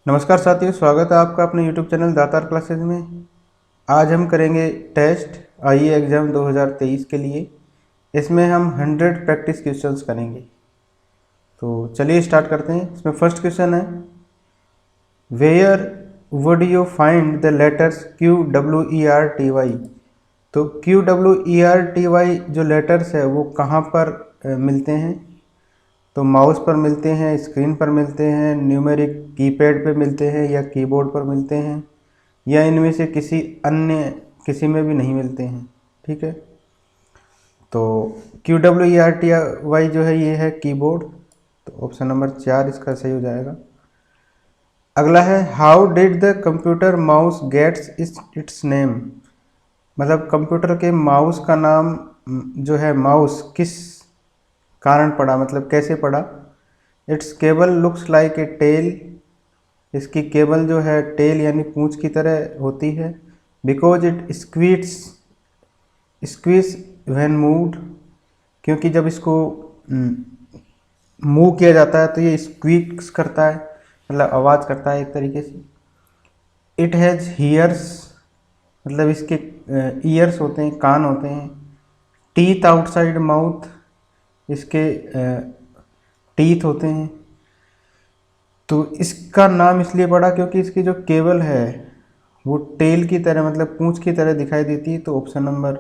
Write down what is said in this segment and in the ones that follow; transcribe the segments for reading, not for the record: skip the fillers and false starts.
नमस्कार साथियों, स्वागत है आपका अपने YouTube चैनल दातार क्लासेज में। आज हम करेंगे टेस्ट आईए एग्ज़ाम 2023 के लिए। इसमें हम 100 प्रैक्टिस क्वेश्चंस करेंगे। तो चलिए स्टार्ट करते हैं। इसमें फर्स्ट क्वेश्चन है, where would you find the letters QWERTY। तो QWERTY जो लेटर्स है वो कहाँ पर मिलते हैं? तो माउस पर मिलते हैं, स्क्रीन पर मिलते हैं, न्यूमेरिक कीपैड पे मिलते हैं, या कीबोर्ड पर मिलते हैं, या इनमें से किसी में भी नहीं मिलते हैं। ठीक है, तो QWERTY जो है ये है कीबोर्ड। तो ऑप्शन नंबर 4 इसका सही हो जाएगा। अगला है, how did the computer mouse gets its name. मतलब कंप्यूटर के माउस का नाम जो है माउस किस कारण पड़ा, मतलब कैसे पड़ा? Its cable looks like a tail. इसकी केबल जो है टेल यानी पूंछ की तरह होती है। Because it squeeze when moved. क्योंकि जब इसको मूव किया जाता है तो ये स्क्वीक्स करता है, मतलब आवाज़ करता है एक तरीके से। इट हैज़ हीयर्स, मतलब इसके ईयर्स होते हैं, कान होते हैं। टीथ आउटसाइड माउथ, इसके टीथ होते हैं। तो इसका नाम इसलिए पड़ा क्योंकि इसकी जो केबल है वो टेल की तरह, मतलब पूंछ की तरह दिखाई देती है। तो ऑप्शन नंबर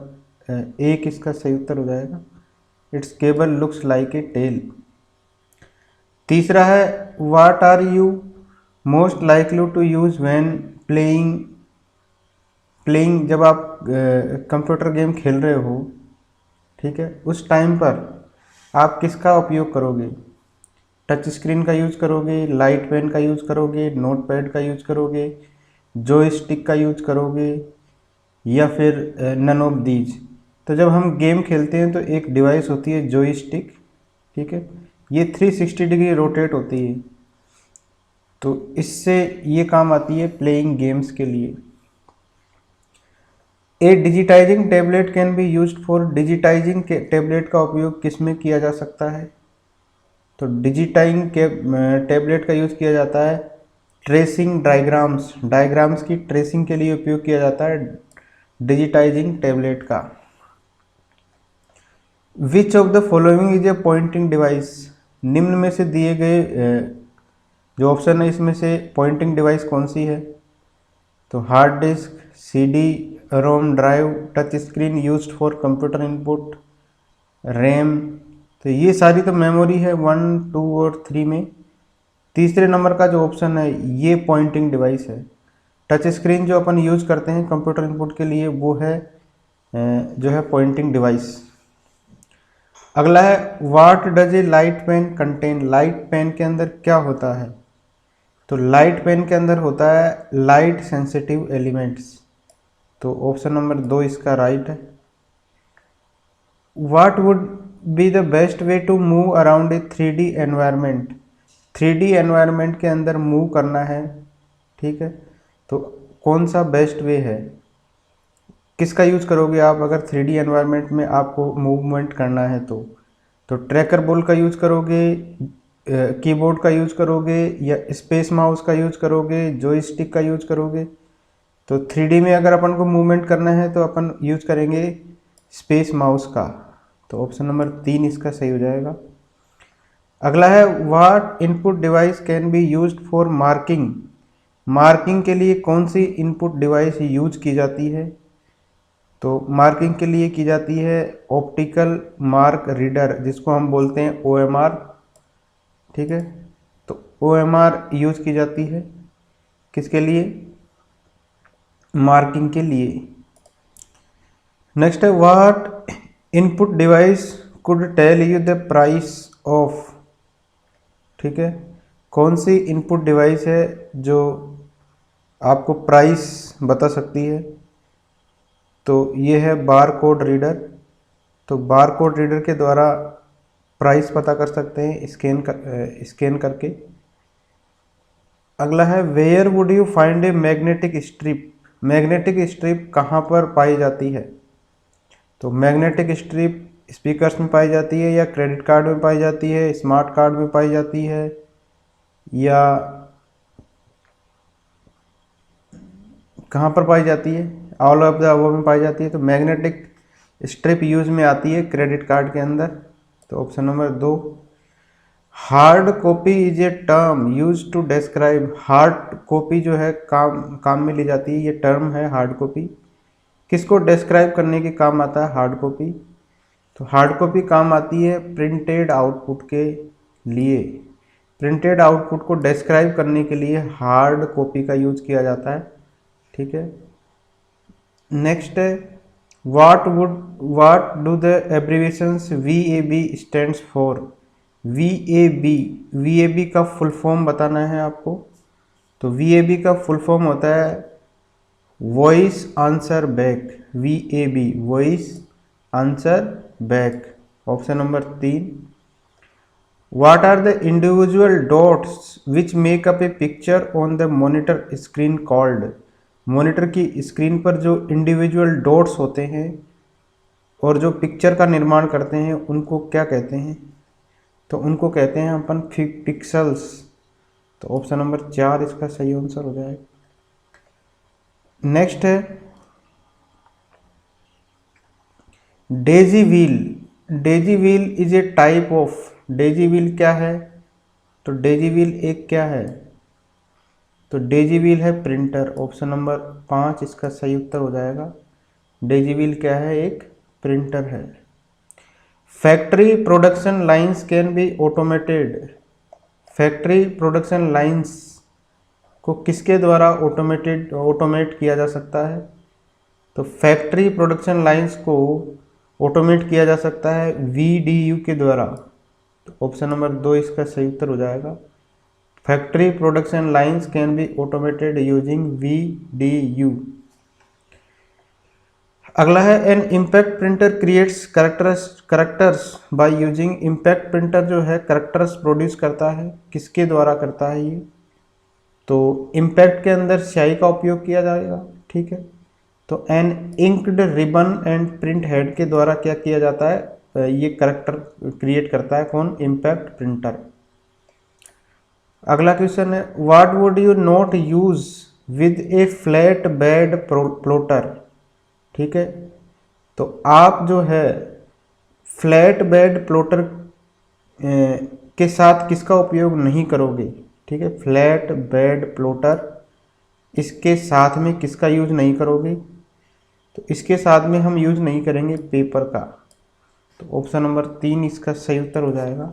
1 इसका सही उत्तर हो जाएगा। Its cable looks like a tail. तीसरा है, what are you most likely to use when playing जब आप कंप्यूटर गेम खेल रहे हो, ठीक है, उस टाइम पर आप किसका उपयोग करोगे? टच स्क्रीन का यूज करोगे, लाइट पेन का यूज करोगे, नोट पैड का यूज करोगे, जॉयस्टिक का यूज करोगे, या फिर नन ऑफ दीज। तो जब हम गेम खेलते हैं तो एक डिवाइस होती है जॉयस्टिक, ठीक है, ये 360 डिग्री रोटेट होती है। तो इससे ये काम आती है प्लेइंग गेम्स के लिए। A digitising tablet can be used for. Digitising के टैबलेट का उपयोग किस में किया जा सकता है? तो डिजिटाइजिंग के टैबलेट का यूज़ किया जाता है ट्रेसिंग डायग्राम्स की ट्रेसिंग के लिए उपयोग किया जाता है डिजिटाइजिंग टैबलेट का। Which of the following is a pointing device. निम्न में से दिए गए जो ऑप्शन है इसमें से पॉइंटिंग डिवाइस कौन सी है? तो hard disk, CD ROM drive, touch screen used for computer input, RAM. तो ये सारी तो मेमोरी है 1, 2 और 3 में। तीसरे नंबर का जो ऑप्शन है ये पॉइंटिंग डिवाइस है। टच स्क्रीन जो अपन यूज करते हैं कंप्यूटर इनपुट के लिए वो है जो है पॉइंटिंग डिवाइस। अगला है, what does a light pen contain. Light pen के अंदर क्या होता है? तो लाइट पेन के अंदर होता है लाइट सेंसिटिव एलिमेंट्स। तो ऑप्शन नंबर 2 इसका राइट है। What would be the best way to move around a 3D environment. 3D environment के अंदर मूव करना है, ठीक है, तो कौन सा बेस्ट वे है? किसका यूज करोगे आप अगर 3D एनवायरनमेंट में आपको मूवमेंट करना है? तो ट्रैकर बॉल का यूज करोगे, कीबोर्ड का यूज करोगे, या स्पेस माउस का यूज करोगे, जॉयस्टिक का यूज करोगे? तो 3D में अगर अपन को मूवमेंट करना है तो अपन यूज करेंगे स्पेस माउस का। तो ऑप्शन नंबर 3 इसका सही हो जाएगा। अगला है, what input device can be used for marking. Marking के लिए कौन सी इनपुट डिवाइस यूज की जाती है? तो मार्किंग के लिए की जाती है ऑप्टिकल मार्क रीडर, जिसको हम बोलते हैं OMR, ठीक है। तो OMR यूज की जाती है किसके लिए? मार्किंग के लिए। नेक्स्ट है, what input device could tell you the price of. ठीक है, कौन सी इनपुट डिवाइस है जो आपको प्राइस बता सकती है? तो ये है बार कोड रीडर। तो बार कोड रीडर के द्वारा प्राइस पता कर सकते हैं स्कैन करके। अगला है, where would you find a magnetic strip. Magnetic strip कहाँ पर पाई जाती है? तो मैग्नेटिक स्ट्रिप स्पीकर्स में पाई जाती है, या क्रेडिट कार्ड में पाई जाती है, स्मार्ट कार्ड में पाई जाती है, या कहाँ पर पाई जाती है? ऑल ऑफ द अबव में पाई जाती है। तो मैग्नेटिक स्ट्रिप यूज में आती है क्रेडिट कार्ड के अंदर। तो option number 2। Hard copy is a term use to describe, hard copy जो है काम में ली जाती है, ये टर्म है हार्ड कॉपी। किसको डिस्क्राइब करने के काम आता है हार्ड कॉपी? तो हार्ड कॉपी काम आती है प्रिंटेड आउटपुट के लिए। प्रिंटेड आउटपुट को डिस्क्राइब करने के लिए हार्ड कॉपी का यूज किया जाता है। ठीक है, नेक्स्ट है what do the abbreviations VAB stands for? VAB का फुल फॉर्म बताना है आपको। तो VAB का फुल फॉर्म होता है voice answer back. VAB voice answer back. Option number 3। What are the individual dots which make up a picture on the monitor screen called? Monitor की screen पर जो इंडिविजुअल डॉट्स होते हैं और जो पिक्चर का निर्माण करते हैं उनको क्या कहते हैं? तो उनको कहते हैं अपन पिक्सल्स। तो ऑप्शन नंबर 4 इसका सही आंसर हो जाएगा। नेक्स्ट है Daisy wheel. Daisy wheel is a type of, Daisy wheel क्या है? तो डेजी व्हील एक क्या है? तो डेजी व्हील है प्रिंटर। ऑप्शन नंबर 5 इसका सही उत्तर हो जाएगा। डेजी व्हील क्या है? एक प्रिंटर है। Factory production lines can be automated. Factory production lines को किसके द्वारा ऑटोमेट किया जा सकता है? तो फैक्ट्री प्रोडक्शन लाइंस को ऑटोमेट किया जा सकता है VDU के द्वारा। तो ऑप्शन नंबर 2 इसका सही उत्तर हो जाएगा। Factory production lines can be automated using VDU। अगला है an impact printer creates characters by using. Impact printer जो है करेक्टर्स प्रोड्यूस करता है, किसके द्वारा करता है ये? तो इम्पैक्ट के अंदर स्याही का उपयोग किया जाएगा। ठीक है, तो an inked ribbon and print head के द्वारा क्या किया जाता है? ये करेक्टर क्रिएट करता है कौन? Impact printer. अगला क्वेश्चन है what would you not use with A flat bed plotter. ठीक है, तो आप जो है फ्लैट बेड प्लोटर के साथ किसका उपयोग नहीं करोगे? ठीक है, फ्लैट बेड प्लोटर इसके साथ में किसका यूज नहीं करोगे? तो इसके साथ में हम यूज नहीं करेंगे पेपर का। तो ऑप्शन नंबर 3 इसका सही उत्तर हो जाएगा।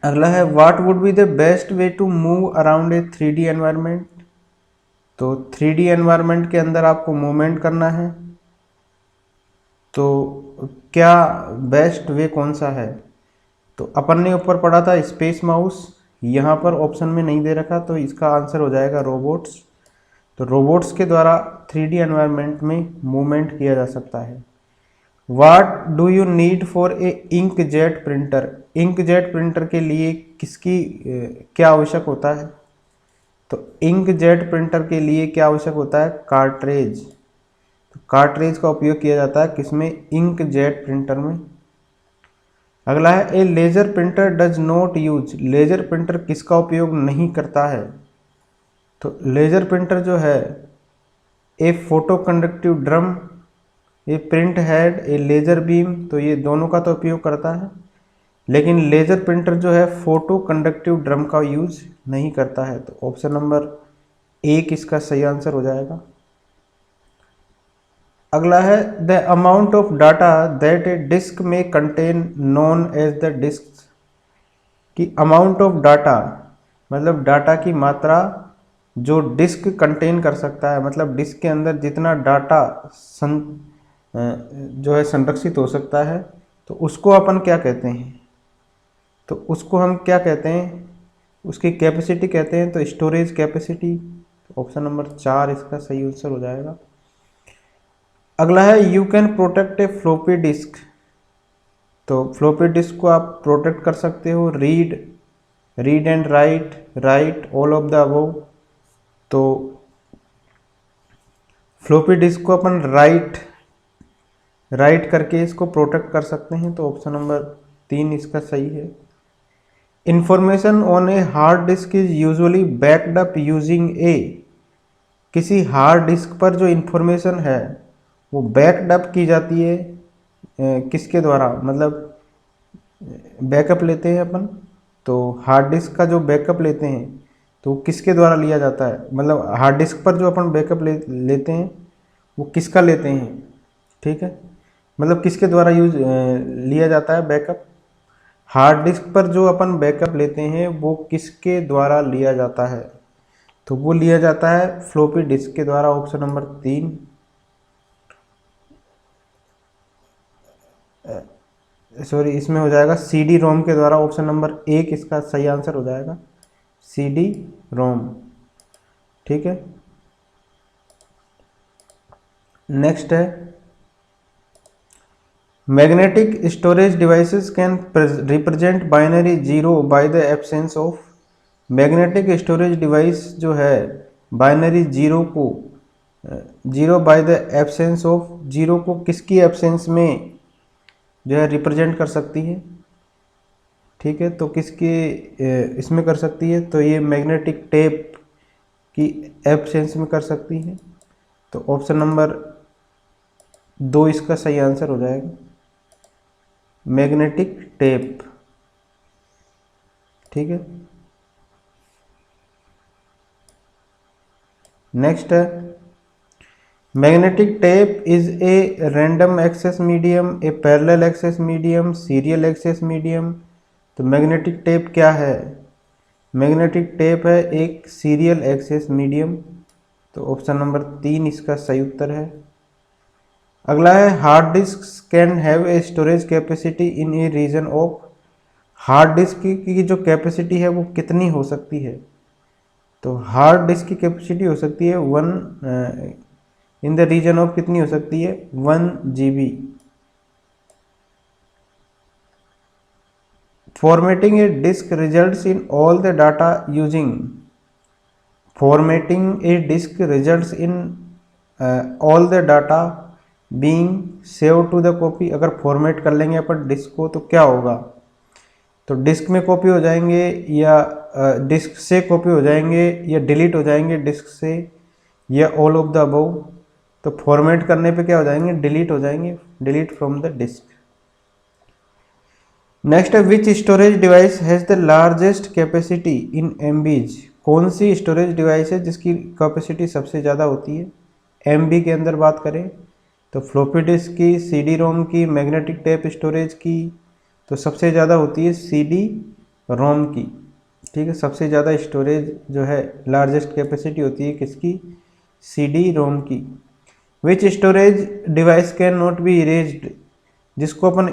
अगला है what would be the best way to move around a 3D environment. तो 3D एनवायरनमेंट के अंदर आपको मूवमेंट करना है, तो क्या बेस्ट वे कौन सा है? तो अपन ने ऊपर पढ़ा था स्पेस माउस, यहाँ पर ऑप्शन में नहीं दे रखा, तो इसका आंसर हो जाएगा रोबोट्स। तो रोबोट्स के द्वारा 3D एनवायरनमेंट में मूवमेंट किया जा सकता है। What do you need for a inkjet printer. Inkjet printer के लिए किसकी क्या आवश्यक होता है? तो इंकजेट प्रिंटर के लिए क्या आवश्यक होता है? कार्ट्रेज। तो कार्ट्रेज का उपयोग किया जाता है किसमें? इंकजेट प्रिंटर में। अगला है a laser printer does not use. Laser printer किसका उपयोग नहीं करता है? तो लेजर प्रिंटर जो है ए फोटो कंडक्टिव ड्रम, ए प्रिंट हेड, ए लेजर बीम, तो ये दोनों का तो उपयोग करता है, लेकिन लेजर प्रिंटर जो है फोटो कंडक्टिव ड्रम का यूज नहीं करता है। तो ऑप्शन नंबर 1 इसका सही आंसर हो जाएगा। अगला है the amount of data that a disk में contain known as the disk. कि अमाउंट ऑफ डाटा मतलब डाटा की मात्रा जो डिस्क कंटेन कर सकता है, मतलब डिस्क के अंदर जितना डाटा जो है संरक्षित हो सकता है, तो उसको अपन क्या कहते हैं? तो उसको हम क्या कहते हैं? उसकी कैपेसिटी कहते हैं। तो स्टोरेज कैपेसिटी। तो ऑप्शन नंबर 4 इसका सही आंसर हो जाएगा। अगला है you can protect A floppy disk. तो फ्लॉपी डिस्क को आप प्रोटेक्ट कर सकते हो read and right all of the above. तो फ्लॉपी डिस्क को अपन राइट करके इसको प्रोटेक्ट कर सकते हैं। तो ऑप्शन नंबर 3 इसका सही है। Information on a hard disk is usually backed up using ए। किसी हार्ड डिस्क पर जो इन्फॉर्मेशन है वो बैकअप की जाती है किसके द्वारा, मतलब बैकअप लेते हैं अपन, तो हार्ड डिस्क का जो बैकअप लेते हैं तो किसके द्वारा लिया जाता है, मतलब हार्ड डिस्क पर जो अपन बैकअप लेते हैं वो किसका लेते हैं, ठीक है, मतलब किसके द्वारा लिया जाता है बैकअप। हार्ड डिस्क पर जो अपन बैकअप लेते हैं वो किसके द्वारा लिया जाता है, तो वो लिया जाता है फ्लॉपी डिस्क के द्वारा, ऑप्शन नंबर 3। सॉरी, इसमें हो जाएगा CD रोम के द्वारा, ऑप्शन नंबर 1 इसका सही आंसर हो जाएगा, CD रोम, ठीक है। नेक्स्ट है magnetic storage devices can represent binary zero by the absence of. Magnetic storage device जो है बाइनरी जीरो को, zero by the absence of, zero को किसकी एब्सेंस में जो है रिप्रेजेंट कर सकती है, ठीक है, तो किसके इसमें कर सकती है, तो ये मैग्नेटिक टेप की एब्सेंस में कर सकती है, तो ऑप्शन नंबर 2 इसका सही आंसर हो जाएगा, मैग्नेटिक टेप, ठीक है। नेक्स्ट है magnetic tape is a random access medium, a parallel access medium, serial access medium. तो मैग्नेटिक टेप क्या है, मैग्नेटिक टेप है एक सीरियल एक्सेस मीडियम, तो ऑप्शन नंबर 3 इसका सही उत्तर है। अगला है hard disk can have a storage capacity in a region of. Hard disk की जो कैपेसिटी है वो कितनी हो सकती है, तो हार्ड डिस्क की कैपेसिटी हो सकती है 1 इन द रीजन ऑफ, कितनी हो सकती है 1 GB। Formatting a disk results in all the data using. Formatting a disk results in all the data being save to the copy. अगर फॉर्मेट कर लेंगे अपन डिस्क को तो क्या होगा, तो डिस्क में कॉपी हो जाएंगे या डिस्क से कॉपी हो जाएंगे या डिलीट हो जाएंगे डिस्क से या ऑल ऑफ द अबव। तो फॉर्मेट करने पे क्या हो जाएंगे, डिलीट हो जाएंगे, delete from the disk. Next है which storage device has the largest capacity in MBs। कौन सी स्टोरेज डिवाइस है जिसकी कैपेसिटी सबसे ज़्यादा होती है MB के अंदर बात करें, तो फ्लॉपी डिस्क की, CD रोम की, मैग्नेटिक टेप स्टोरेज की, तो सबसे ज़्यादा होती है CD रोम की, ठीक है, सबसे ज़्यादा स्टोरेज जो है लार्जेस्ट कैपेसिटी होती है किसकी, CD रोम की। Which storage device can not be erased, जिसको अपन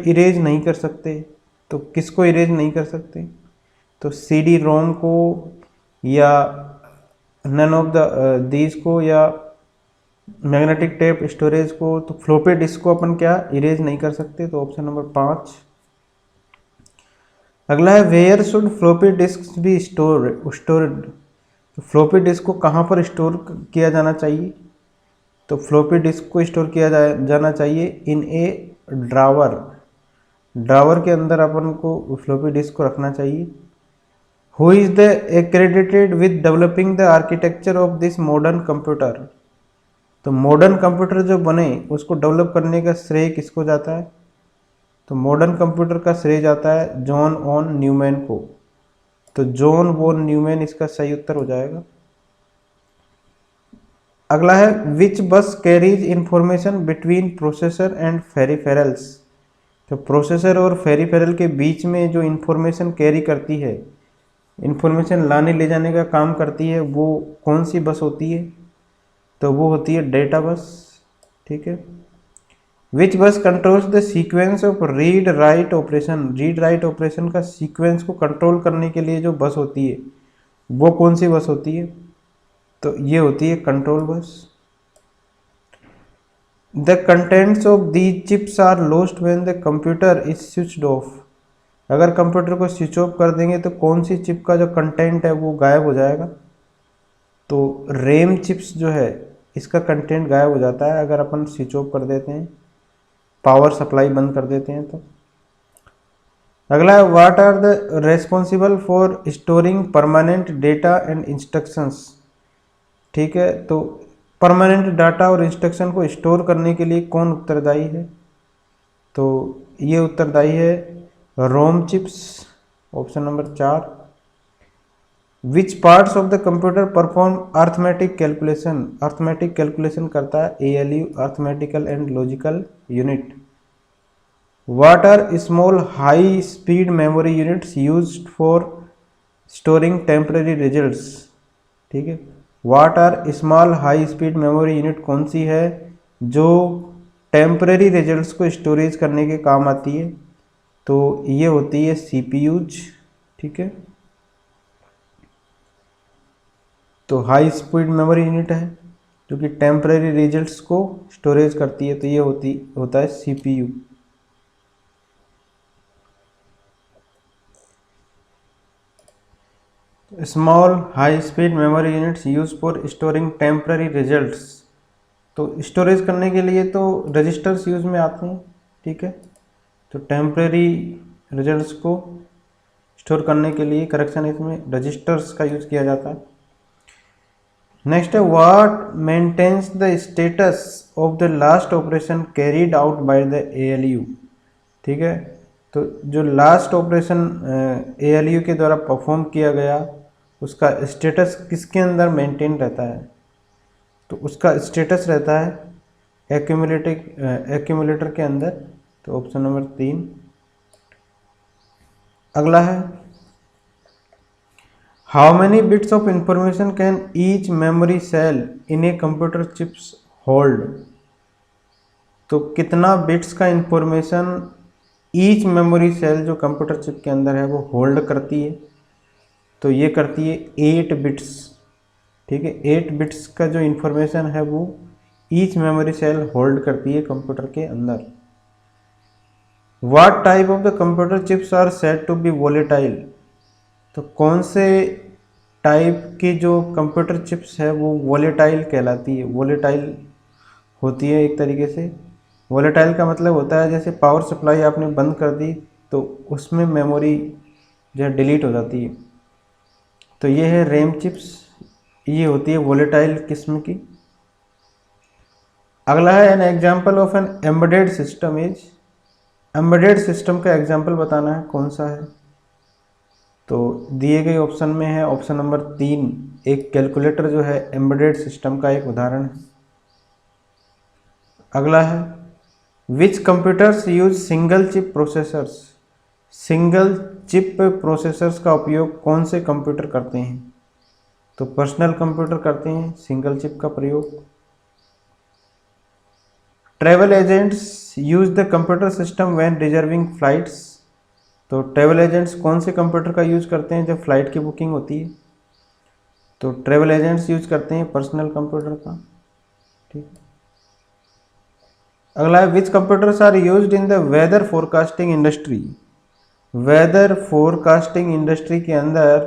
इरेज नहीं कर सकते, तो किसको इरेज नहीं कर सकते, तो CD रोम को या नन ऑफ द दीज को या मैग्नेटिक टेप स्टोरेज को। तो फ्लॉपी डिस्क को अपन क्या इरेज नहीं कर सकते, तो ऑप्शन नंबर 5। अगला है where should floppy disk be stored. तो फ्लॉपी डिस्क को कहाँ पर स्टोर किया जाना चाहिए, तो फ्लॉपी डिस्क को स्टोर किया जाना चाहिए इन ए ड्रावर। ड्रावर के अंदर अपन को फ्लॉपी डिस्क को रखना चाहिए। Who is the accredited with developing the architecture of this modern computer. तो मॉडर्न कंप्यूटर जो बने उसको डेवलप करने का श्रेय किसको जाता है, तो मॉडर्न कंप्यूटर का श्रेय जाता है जॉन वॉन न्यूमैन को, तो जॉन वॉन न्यूमैन इसका सही उत्तर हो जाएगा। अगला है विच बस carries information between processor and peripherals. तो प्रोसेसर और पेरिफेरल के बीच में जो इंफॉर्मेशन कैरी करती है, इंफॉर्मेशन लाने ले जाने का काम करती है, वो कौन सी बस होती है, तो वो होती है डेटा बस, ठीक है। विच बस controls the sequence of read write operation. Read write operation का सीक्वेंस को कंट्रोल करने के लिए जो बस होती है वो कौन सी बस होती है, तो ये होती है control bus. The contents of these chips are lost when the computer is switched off. अगर कंप्यूटर को स्विच ऑफ कर देंगे तो कौन सी चिप का जो कंटेंट है वो गायब हो जाएगा, तो रैम चिप्स जो है इसका कंटेंट गायब हो जाता है अगर अपन स्विच ऑफ कर देते हैं, पावर सप्लाई बंद कर देते हैं तो। अगला है what are the responsible for storing permanent data and instructions. ठीक है, तो परमानेंट डाटा और इंस्ट्रक्शन को स्टोर करने के लिए कौन उत्तरदायी है? तो ये उत्तरदायी है ROM chips, option number 4। Which parts of the computer perform arithmetic calculation? Arithmetic calculation करता है ALU, arithmetical and logical unit. What are small high speed memory units used for storing temporary results? ठीक है, What are small high speed memory unit कौन सी है जो temporary results को storage करने के काम आती है? तो ये होती है CPUs। ठीक है, तो हाई स्पीड मेमोरी यूनिट है जो कि टेम्परेरी रिजल्ट्स को स्टोरेज करती है, तो ये होता है CPU। Small high speed memory units use for storing temporary results, तो स्टोरेज करने के लिए तो रजिस्टर्स यूज में आते हैं। ठीक है, तो टेम्पररी रिजल्ट्स को स्टोर करने के लिए करेक्शन इसमें रजिस्टर्स का यूज किया जाता है। नेक्स्ट है what maintains the status of the last operation carried out by the ALU। ठीक है, तो जो लास्ट ऑपरेशन ALU के द्वारा परफॉर्म किया गया उसका स्टेटस किसके अंदर मेंटेन रहता है? तो उसका स्टेटस रहता है एक्यूमुलेटर के अंदर, तो ऑप्शन नंबर 3। अगला है how many bits of information can each memory cell in a computer chips hold? तो कितना बिट्स का इंफॉर्मेशन ईच मेमोरी सेल जो कंप्यूटर चिप के अंदर है वो होल्ड करती है? तो ये करती है 8 बिट्स। ठीक है, 8 बिट्स का जो इंफॉर्मेशन है वो ईच मेमोरी सेल होल्ड करती है कंप्यूटर के अंदर। What type of the computer chips are said to be volatile? तो कौन से टाइप की जो कंप्यूटर चिप्स है वो वोलेटाइल कहलाती है? वोलेटाइल होती है एक तरीके से, वोलेटाइल का मतलब होता है जैसे पावर सप्लाई आपने बंद कर दी तो उसमें मेमोरी जो है डिलीट हो जाती है। तो ये है रैम चिप्स, ये होती है वोलेटाइल किस्म की। अगला है an example of an embedded system is. Embedded system का एग्जाम्पल बताना है कौन सा है? तो दिए गए ऑप्शन में है ऑप्शन नंबर 3, एक कैलकुलेटर जो है एम्बेडेड सिस्टम का एक उदाहरण है। अगला है which computers use single chip processors? Single chip processors का उपयोग कौन से कंप्यूटर करते हैं? तो पर्सनल कंप्यूटर करते हैं सिंगल चिप का प्रयोग। Travel agents use the computer system when reserving flights. तो ट्रैवल एजेंट्स कौन से कंप्यूटर का यूज करते हैं जब फ्लाइट की बुकिंग होती है? तो ट्रैवल एजेंट्स यूज करते हैं पर्सनल कंप्यूटर का। ठीक, अगला है which computers are used in the weather forecasting industry? Weather forecasting industry के अंदर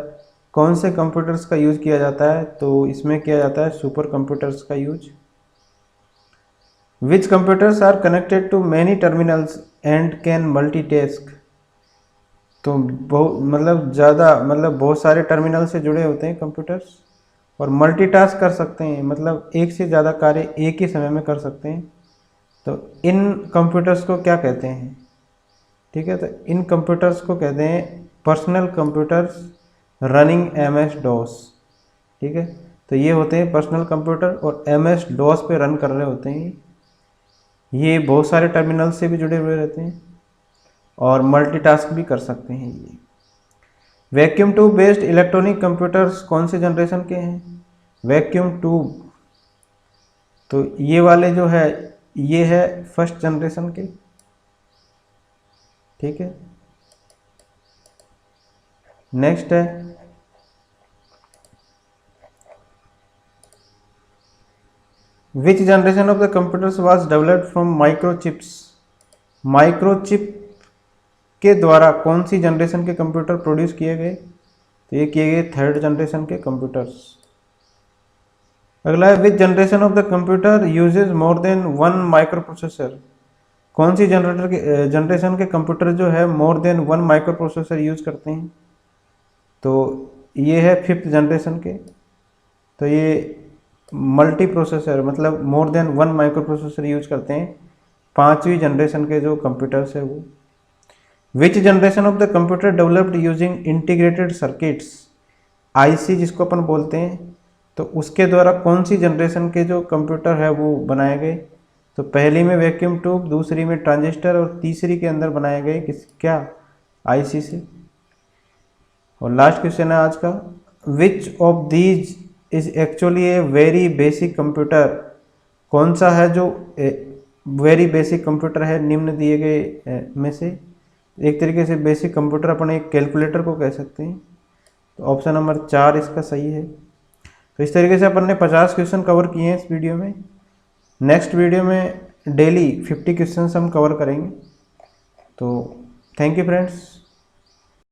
कौन से कंप्यूटर्स का यूज किया जाता है? तो इसमें किया जाता है सुपर कंप्यूटर्स का use. Which computers are connected to many terminals and can multitask? तो बहुत सारे टर्मिनल से जुड़े होते हैं कंप्यूटर्स और मल्टीटास्क कर सकते हैं, मतलब एक से ज़्यादा कार्य एक ही समय में कर सकते हैं। तो इन कंप्यूटर्स को क्या कहते हैं? ठीक है, तो इन कंप्यूटर्स को कहते हैं पर्सनल कंप्यूटर्स रनिंग MS-DOS। ठीक है, तो ये होते हैं पर्सनल कंप्यूटर और MS-DOS पे रन कर रहे होते हैं। ये बहुत सारे टर्मिनल से भी जुड़े हुए रहते हैं और मल्टीटास्क भी कर सकते हैं। ये vacuum tube based electronic computers कौन से जनरेशन के हैं? वैक्यूम ट्यूब, तो ये वाले जो है ये है फर्स्ट जनरेशन के। ठीक है, नेक्स्ट है which generation of the computers was developed from microchips? Microchip के द्वारा कौन सी जनरेशन के कंप्यूटर प्रोड्यूस किए गए? तो ये किए गए थर्ड जनरेशन के कंप्यूटर्स। अगला है which generation of the computer uses more than one microprocessor? कौन सी जनरेशन के कंप्यूटर जो है more than one microprocessor use करते हैं? तो ये है फिफ्थ जनरेशन के। तो ये मल्टी प्रोसेसर मतलब more than 1 micro processor use करते हैं, 5वीं जनरेशन के जो कंप्यूटर्स है वो। विच generation of the computer developed using integrated circuits, IC जिसको अपन बोलते हैं, तो उसके द्वारा कौन सी जनरेशन के जो कंप्यूटर है वो बनाए गए? तो पहली में वैक्यूम ट्यूब, दूसरी में ट्रांजिस्टर और तीसरी के अंदर बनाए गए किस क्या आईसी से। और लास्ट क्वेश्चन है आज का, which of these is actually a very basic computer, कौन सा है जो वेरी बेसिक कंप्यूटर है निम्न दिए गए में से? एक तरीके से बेसिक कंप्यूटर अपन एक कैलकुलेटर को कह सकते हैं, तो ऑप्शन नंबर 4 इसका सही है। तो इस तरीके से अपन ने 50 क्वेश्चन कवर किए हैं इस वीडियो में। नेक्स्ट वीडियो में डेली 50 क्वेश्चन हम कवर करेंगे। तो थैंक यू फ्रेंड्स।